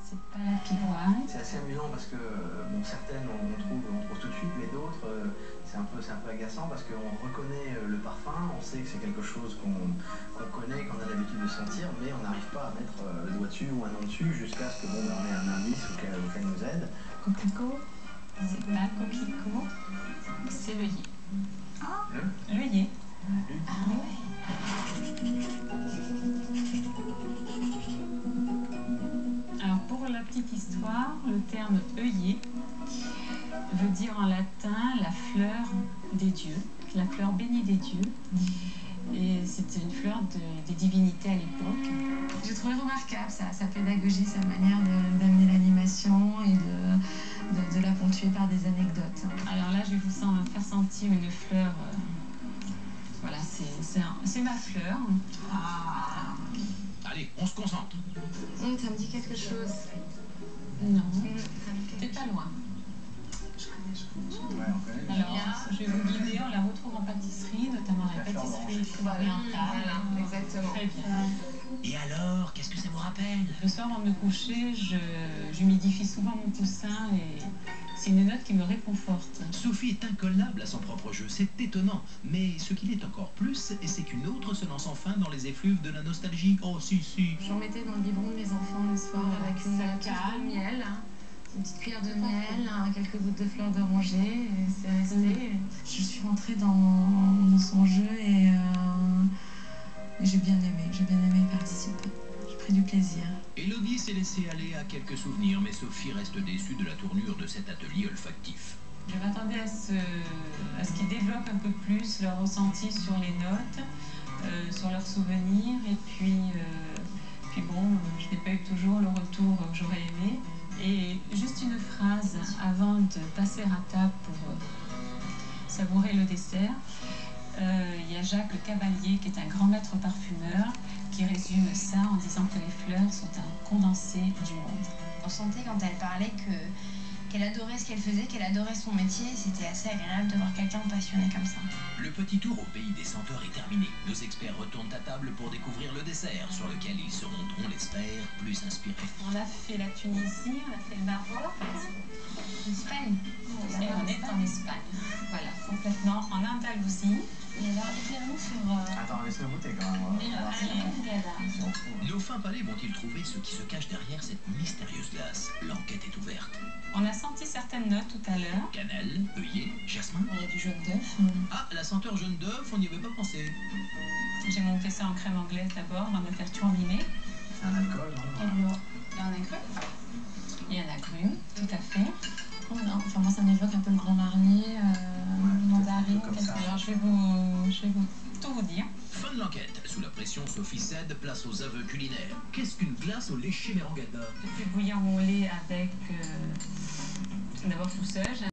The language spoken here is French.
C'est pas la pivoine. C'est assez amusant parce que bon, certaines on trouve tout de suite, mais d'autres c'est un peu agaçant parce qu'on reconnaît le parfum, on sait que c'est quelque chose qu'on connaît, qu'on a l'habitude de sentir, mais on n'arrive pas à mettre le doigt dessus ou un nom dessus jusqu'à ce que on ait un indice ou qu'elle nous aide. Coquelicot, c'est pas coquelicot, c'est l'œillet. Ah, L'œillet. ah ouais. Alors pour la petite histoire, le terme œillet veut dire en latin la fleur des dieux, la fleur bénie des dieux. Et c'était une fleur des divinités à l'époque. J'ai trouvé remarquable sa pédagogie, sa manière d'amener l'animation et de la ponctuer par des anecdotes. Alors là, je vais vous faire sentir une fleur. Voilà, c'est ma fleur. Ah. Allez, on se concentre. Ça me dit quelque chose. Non, Ça me dit quelque t'es pas chose. loin. Ouais, on connaît. Alors, je vais vous guider, on la retrouve en pâtisserie, notamment la pâtisserie orientale. Voilà, exactement. Très bien. Et alors, qu'est-ce que ça vous rappelle? Le soir, avant de me coucher, j'humidifie souvent mon coussin et c'est une note qui me réconforte. Sophie est incollable à son propre jeu, c'est étonnant. Mais ce qu'il est encore plus, c'est qu'une autre se lance enfin dans les effluves de la nostalgie. Oh si, si. J'en mettais dans le biberon de mes enfants le soir avec une touche de miel, une petite cuillère de miel, quelques gouttes de fleurs d'oranger, et c'est resté. Je suis rentrée dans son jeu et j'ai bien aimé y participer. J'ai pris du plaisir. Élodie s'est laissée aller à quelques souvenirs, mais Sophie reste déçue de la tournure de cet atelier olfactif. Je m'attendais à ce qu'ils développent un peu plus leur ressenti sur les notes, sur leurs souvenirs, et puis bon, je n'ai pas eu toujours le retour que j'aurais aimé. Et juste une phrase avant de passer à table pour savourer le dessert. Il y a Jacques Le Cavalier, qui est un grand maître parfumeur, qui résume ça en disant que les fleurs sont un condensé du monde. On sentait quand elle parlait qu'elle adorait ce qu'elle faisait, qu'elle adorait son métier. C'était assez agréable de voir quelqu'un passionné comme ça. Le petit tour au pays des senteurs est terminé. Nos experts retournent à table pour découvrir le dessert, sur lequel ils seront, on l'espère, plus inspirés. On a fait la Tunisie, on a fait le Maroc, L'Espagne. et on est en Espagne. Voilà, complètement en Andalousie. Et alors, éclaire-nous sur... Attends, laisse-le goûter quand même. On va voir si on trouve. Nos fins palais vont-ils trouver ce qui se cache derrière cette mystérieuse glace? L'enquête est ouverte. On a senti certaines notes tout à l'heure. Cannelle, œillet, jasmin. Il y a du jaune d'œuf. Ah, la senteur jaune d'œuf, on n'y avait pas pensé. J'ai monté ça en crème anglaise d'abord, avant de me faire turbiner. C'est un alcool, non? Il y en a cru. Il y a un agrume, tout à fait. Oh non, enfin moi ça m'évoque un peu le Grand Marnier, mandarine, comme quelque ça. chose. Alors je vais vous tout vous dire. Fin de l'enquête. Sous la pression, Sophie cède, place aux aveux culinaires. Qu'est-ce qu'une glace au lait chimérangada? Je fais bouillir mon lait avec d'abord tout seul.